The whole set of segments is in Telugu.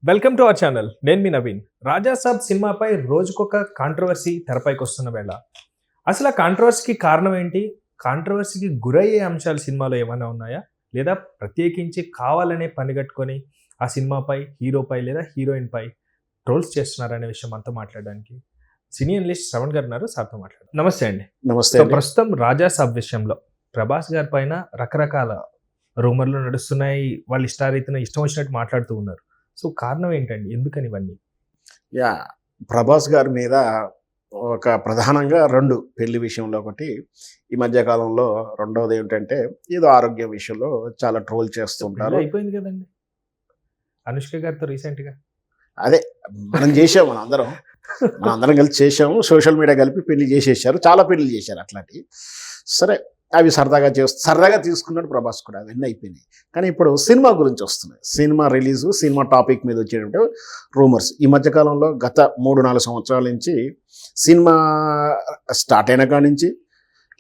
Welcome to our channel. నేను మీ నవీన్. రాజా సాబ్ సినిమాపై రోజుకొక కాంట్రవర్సీ తెరపైకి వస్తున్న వేళ అసలు ఆ కాంట్రవర్సీకి కారణం ఏంటి? కాంట్రవర్సీకి గురయ్యే అంశాలు సినిమాలో ఏమైనా ఉన్నాయా? లేదా ప్రత్యేకించి కావాలనే పనిగట్టుకొని ఆ సినిమాపై హీరోపై లేదా హీరోయిన్పై ట్రోల్స్ చేస్తున్నారనే విషయం అంతా మాట్లాడడానికి సినీ అనలిస్ట్ శ్రవణ్ గారు ఉన్నారు. సార్తో మాట్లాడారు. నమస్తే అండి. నమస్తే. ప్రస్తుతం రాజా సాబ్ విషయంలో ప్రభాస్ గారి పైన రకరకాల రూమర్లు నడుస్తున్నాయి. వాళ్ళు ఇష్టారీతిన ఇష్టం వచ్చినట్టు మాట్లాడుతూ ఉన్నారు. సో కారణం ఏంటండి? ఎందుకని ఇవన్నీ? ప్రభాస్ గారి మీద ఒక ప్రధానంగా రెండు, పెళ్లి విషయంలో ఒకటి, ఈ మధ్య కాలంలో రెండవది ఏమిటంటే ఏదో ఆరోగ్య విషయంలో చాలా ట్రోల్ చేస్తుంటారు. అయిపోయింది కదండి అనుష్క గారితో రీసెంట్గా. అదే మనం చేసాము, మన అందరం కలిసి చేసాము. సోషల్ మీడియా కలిపి పెళ్లి చేసేసారు, చాలా పెళ్లి చేశారు అట్లాంటివి. సరే, అవి సరదాగా తీసుకున్నాడు ప్రభాస్ కూడా, అవన్నీ అయిపోయినాయి. కానీ ఇప్పుడు సినిమా గురించి వస్తున్నాయి. సినిమా రిలీజు, సినిమా టాపిక్ మీద వచ్చేటప్పుడు రూమర్స్ ఈ మధ్యకాలంలో గత 3-4 సంవత్సరాల నుంచి సినిమా స్టార్ట్ అయిన కాడి నుంచి,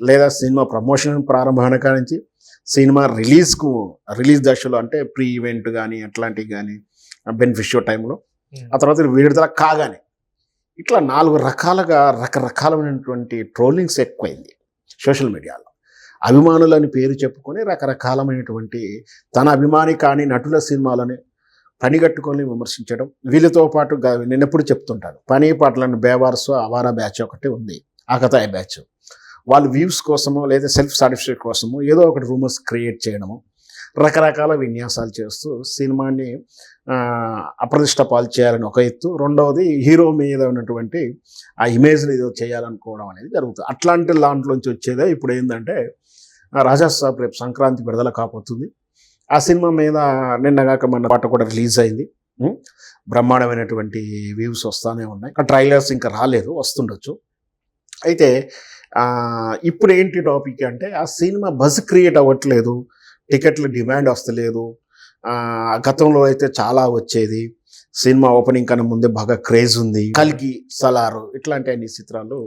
లేదా సినిమా ప్రమోషన్ ప్రారంభమైన కాడి నుంచి, సినిమా రిలీజ్ దశలో అంటే ప్రీ ఈవెంట్ కానీ అట్లాంటివి కానీ, బెనిఫిట్ షో టైంలో, ఆ తర్వాత విడుదల కాగానే ఇట్లా 4 రకరకాలమైనటువంటి ట్రోలింగ్స్ ఎక్కువైంది సోషల్ మీడియాలో. అభిమానులని పేరు చెప్పుకొని రకరకాలమైనటువంటి తన అభిమాని కాని నటుల సినిమాలని పనిగట్టుకొని విమర్శించడం. వీళ్ళతో పాటు నేను ఎప్పుడు చెప్తుంటాను, పని పాటలను బేవార్స్ అవారా బ్యాచ్ ఒకటి ఉంది, ఆకతాయి బ్యాచ్. వాళ్ళు వ్యూస్ కోసమో లేదా సెల్ఫ్ సాటిస్ఫాక్షన్ కోసమో ఏదో ఒకటి రూమర్స్ క్రియేట్ చేయడము, రకరకాల విన్యాసాలు చేస్తూ సినిమాని అప్రతిష్ట పాలు చేయాలని ఒక ఎత్తు, రెండవది హీరో మీద ఉన్నటువంటి ఆ ఇమేజ్ని ఏదో చేయాలనుకోవడం అనేది జరుగుతుంది. అట్లాంటి దాంట్లోంచి వచ్చేదే ఇప్పుడు ఏంటంటే రాజా సాబ్ రేపు సంక్రాంతి విడుదల కాబోతుంది. ఆ సినిమా మీద నిన్నగాక మన పాట కూడా రిలీజ్ అయింది. బ్రహ్మాండమైనటువంటి వ్యూస్ వస్తూనే ఉన్నాయి. ట్రైలర్స్ ఇంకా రాలేదు, వస్తుండొచ్చు. అయితే ఇప్పుడు ఏంటి టాపిక్ అంటే, ఆ సినిమా బజ్ క్రియేట్ అవ్వట్లేదు, టికెట్ల డిమాండ్ వస్తలేదు. గతంలో అయితే చాలా వచ్చేది, సినిమా ఓపెనింగ్ కన్నా ముందే బాగా క్రేజ్ ఉంది. కల్కి, సలారు ఇట్లాంటి అన్ని చిత్రాలు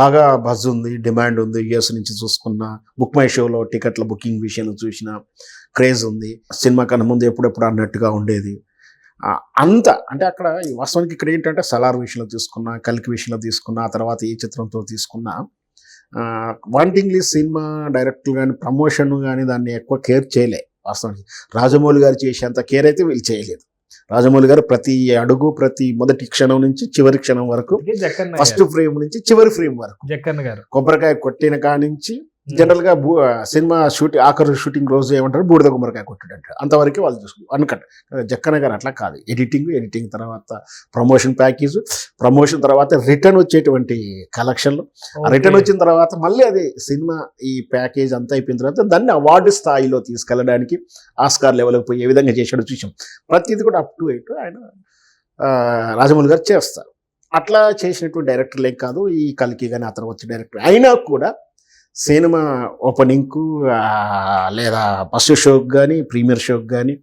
బాగా బజ్ ఉంది, డిమాండ్ ఉంది. యూఎస్ నుంచి చూసుకున్న బుక్ మై షోలో టికెట్ల బుకింగ్ విషయంలో చూసిన క్రేజ్ ఉంది. సినిమా కన్నా ముందు ఎప్పుడెప్పుడు అన్నట్టుగా ఉండేది. అంటే అక్కడ వాస్తవానికి ఇక్కడ ఏంటంటే సలార్ విషయంలో తీసుకున్నా, కల్కి విషయంలో తీసుకున్నా, ఆ తర్వాత ఈ చిత్రంతో తీసుకున్నా, వాంటింగ్లీ సినిమా డైరెక్టర్ కానీ ప్రమోషన్ కానీ దాన్ని ఎక్కువ కేర్ చేయలే. వాస్తవానికి రాజమౌళి గారు చేసేంత కేర్ అయితే వీళ్ళు చేయలేదు. రాజమౌళి గారు ప్రతి అడుగు, ప్రతి మొదటి క్షణం నుంచి చివరి క్షణం వరకు, ఫస్ట్ ఫ్రేమ్ నుంచి చివరి ఫ్రేమ్ వరకు, జక్కన్న గారు కొబ్బరికాయ కొట్టిన కాడి నుంచి జనరల్గా సినిమా ఆఖరు షూటింగ్ రోజు ఏమంటారు, బూడిద గుమ్మరికాయ కొట్టాడంటారు. అంతవరకు వాళ్ళు చూసుకుంటారు. అనుకట్ జక్కన్న గారు అట్లా కాదు. ఎడిటింగ్ తర్వాత ప్రమోషన్ ప్యాకేజ్, ప్రమోషన్ తర్వాత రిటర్న్ వచ్చేటువంటి కలెక్షన్లు, రిటర్న్ వచ్చిన తర్వాత మళ్ళీ అది సినిమా ఈ ప్యాకేజ్ అంతా అయిపోయిన తర్వాత దాన్ని అవార్డు స్థాయిలో తీసుకెళ్ళడానికి ఆస్కార్ లెవెల్కి పోయి ఏ విధంగా చేశాడో చూసాం. ప్రతిది కూడా అప్ టు ఎయిట్ ఆయన రాజమౌళి గారు చేస్తారు. అట్లా చేసినటువంటి డైరెక్టర్లే కాదు ఈ కల్కి కానీ అతను వచ్చే డైరెక్టర్. అయినా కూడా సినిమా ఓపెనింగ్కు లేదా ఫస్ట్ షోకి కానీ, ప్రీమియర్ షోకి కానీ,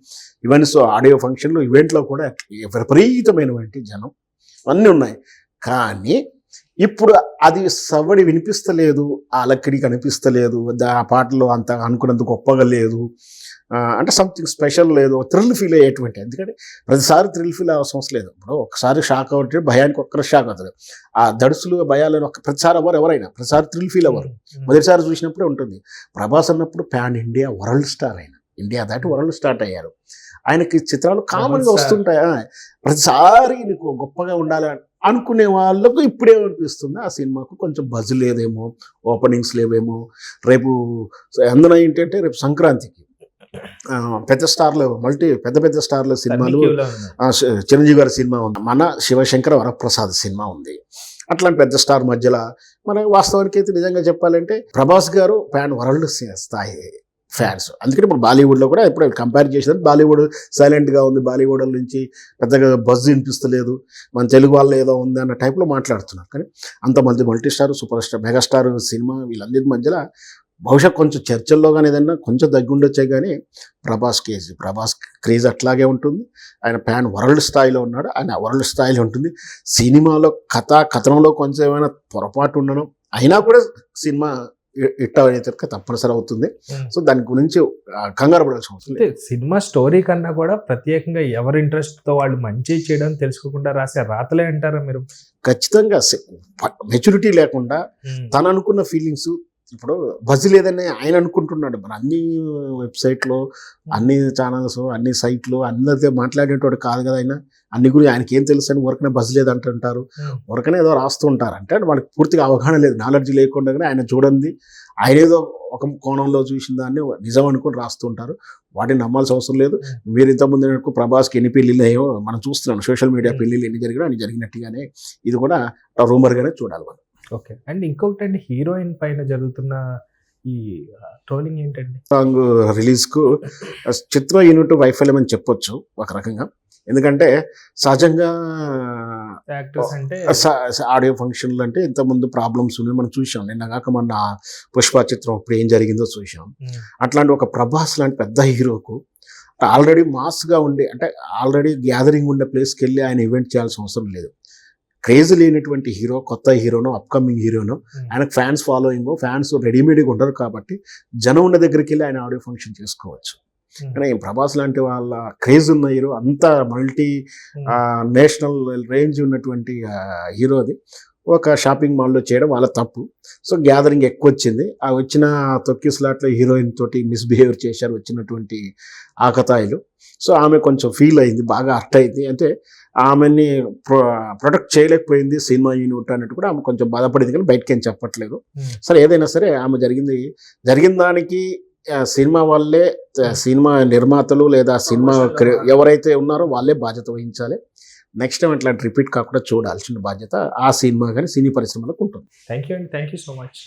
ఈవెంట్స్, ఆడియో ఫంక్షన్లు, ఈవెంట్లో కూడా విపరీతమైనటువంటి జనం అన్నీ ఉన్నాయి. కానీ ఇప్పుడు అది సవ్వడి వినిపిస్తలేదు, ఆ అలక్కడి కనిపిస్తలేదు, ఆ పాటలో అంత అనుకున్నంత గొప్పగా లేదు, అంటే సంథింగ్ స్పెషల్ లేదు, థ్రిల్ ఫీల్ అయ్యేటువంటి. ఎందుకంటే ప్రతిసారి థ్రిల్ ఫీల్ అవసరం లేదు. ఇప్పుడు ఒకసారి షాక్ అవుతే భయానికి ఒక్కరు షాక్ అవుతుంది. ఆ దడుసులు భయాలను ప్రతిసారి ఎవరైనా ప్రతిసారి థ్రిల్ ఫీల్ అవ్వరు. మొదటిసారి చూసినప్పుడే ఉంటుంది. ప్రభాస్ అన్నప్పుడు ప్యాన్ ఇండియా వరల్డ్ స్టార్ అయిన, ఇండియా దాటి వరల్డ్ స్టార్ట్ అయ్యారు. ఆయనకి చిత్రాలు కామన్గా వస్తుంటాయి. ప్రతిసారి నీకు గొప్పగా ఉండాలి అనుకునే వాళ్ళకు ఇప్పుడేమనిపిస్తుంది, ఆ సినిమాకు కొంచెం బజ్ లేదేమో, ఓపెనింగ్స్ లేవేమో. రేపు అందులో ఏంటంటే రేపు సంక్రాంతికి పెద్ద స్టార్ల సినిమాలు, చిరంజీవి గారి సినిమా ఉంది, మన శివశంకర వరప్రసాద్ సినిమా ఉంది. అట్లాంటి పెద్ద స్టార్ మధ్యలో మన వాస్తవానికి అయితే నిజంగా చెప్పాలంటే ప్రభాస్ గారు వరల్డ్ స్థాయి ఫ్యాన్స్. అందుకని ఇప్పుడు బాలీవుడ్లో కూడా ఇప్పుడు కంపేర్ చేసినప్పుడు బాలీవుడ్ సైలెంట్గా ఉంది, బాలీవుడ్ నుంచి పెద్దగా బజ్ వినిపిస్తలేదు, మన తెలుగు వాళ్ళు ఏదో ఉంది అన్న టైప్లో మాట్లాడుతున్నారు. కానీ అంతమంది multi star, super star, megastar cinema వీళ్ళందరి మధ్యలో బహుశా కొంచెం చర్చల్లో కానీ ఏదన్నా కొంచెం తగ్గుండొచ్చే. కానీ ప్రభాస్ క్రేజ్ అట్లాగే ఉంటుంది. ఆయన వరల్డ్ స్థాయిలో ఉన్నాడు, ఆయన వరల్డ్ స్థాయిలో ఉంటుంది. సినిమాలో కథనంలో కొంచెం ఏమైనా పొరపాటు ఉండడం అయినా కూడా సినిమా హిట్ అయితే తప్పనిసరి అవుతుంది. సో దాని గురించి కంగారు పడాల్సిన అవసరం లేదు. అంటే సినిమా స్టోరీ కన్నా కూడా ప్రత్యేకంగా ఎవరి ఇంట్రెస్ట్ తో వాళ్ళు మంచి చేయడం తెలుసుకోకుండా రాసే రాతలే అంటారా మీరు? ఖచ్చితంగా మెచ్యూరిటీ లేకుండా తను అనుకున్న ఫీలింగ్స్, ఇప్పుడు బజ్ లేదని ఆయన అనుకుంటున్నాడు. మరి అన్ని వెబ్సైట్లో, అన్ని ఛానల్స్, అన్ని సైట్లు అందరితో మాట్లాడేటోడు కాదు కదా ఆయన. అన్ని గురించి ఆయనకి ఏం తెలుసు అని ఊరకనే బజ్ లేదంటుంటారు, ఊరకనే ఏదో రాస్తూ ఉంటారు. అంటే వాళ్ళకి పూర్తిగా అవగాహన లేదు, నాలెడ్జ్ లేకుండా ఆయన చూడండి, ఆయన ఏదో ఒక కోణంలో చూసిన దాన్ని నిజం అనుకుని రాస్తుంటారు. వాటిని నమ్మాల్సిన అవసరం లేదు. మీరు ఇంతకుముందు ప్రభాస్కి ఎన్ని పెళ్ళిళ్ళు అయ్యో మనం చూస్తున్నాం, సోషల్ మీడియా పెళ్ళిళ్ళు ఎన్ని జరిగినా అన్ని జరిగినట్టుగానే ఇది కూడా రూమర్గానే చూడాలి మనం. ఓకే. అండ్ ఇంకొకటి అండి, హీరోయిన్ పైన జరుగుతున్న ఈ ట్రోలింగ్ ఏంటండి? సాంగ్ రిలీజ్కు చిత్ర యూనిట్ వైఫల్యం అని చెప్పొచ్చు ఒక రకంగా. ఎందుకంటే సహజంగా యాక్టర్స్ అంటే ఆడియో ఫంక్షన్లు అంటే ఇంతకుముందు ప్రాబ్లమ్స్ ఉన్నాయి, మనం చూసాం. నిన్నగాక మన పుష్ప చిత్రం ఇప్పుడు ఏం జరిగిందో చూసాం. అట్లాంటి ఒక ప్రభాస్ లాంటి పెద్ద హీరోకు ఆల్రెడీ మాస్గా ఉండి, అంటే ఆల్రెడీ గ్యాదరింగ్ ఉండే ప్లేస్కి వెళ్ళి ఆయన ఈవెంట్ చేయాల్సిన అవసరం లేదు. క్రేజ్ లేనటువంటి హీరో, కొత్త హీరోనో, అప్కమింగ్ హీరోనో, ఆయనకు ఫ్యాన్స్ ఫాలోయింగ్, ఫ్యాన్స్ రెడీమేడ్గా ఉండరు కాబట్టి జనం ఉన్న దగ్గరికి వెళ్ళి ఆయన ఆడియో ఫంక్షన్ చేసుకోవచ్చు. కానీ ప్రభాస్ లాంటి వాళ్ళ క్రేజ్ ఉన్న హీరో, అంత మల్టీ నేషనల్ రేంజ్ ఉన్నటువంటి హీరోది ఒక షాపింగ్ మాల్లో చేయడం వాళ్ళ తప్పు. సో గ్యాదరింగ్ ఎక్కువ వచ్చింది. ఆ వచ్చిన తొక్కిస్లాట్లో హీరోయిన్ తోటి మిస్బిహేవియర్ చేశారు వచ్చినటువంటి ఆకతాయిలు. సో ఆమె కొంచెం ఫీల్ అయింది, బాగా హర్ట్ అయింది. అంటే ఆమెని ప్రొటెక్ట్ చేయలేకపోయింది సినిమా యూనిట్ అన్నట్టు కూడా ఆమె కొంచెం బాధపడింది, కానీ బయటకి ఏం చెప్పట్లేదు. సరే ఏదైనా సరే ఆమె జరిగిన దానికి సినిమా వాళ్ళే, సినిమా నిర్మాతలు లేదా సినిమా ఎవరైతే ఉన్నారో వాళ్ళే బాధ్యత వహించాలి. నెక్స్ట్ టైం ఇట్లాంటి రిపీట్ కాకుండా చూడాల్సిన బాధ్యత ఆ సినిమా కానీ సినీ పరిశ్రమలకు ఉంటుంది. థ్యాంక్ యూ అండి, థ్యాంక్ యూ సో మచ్.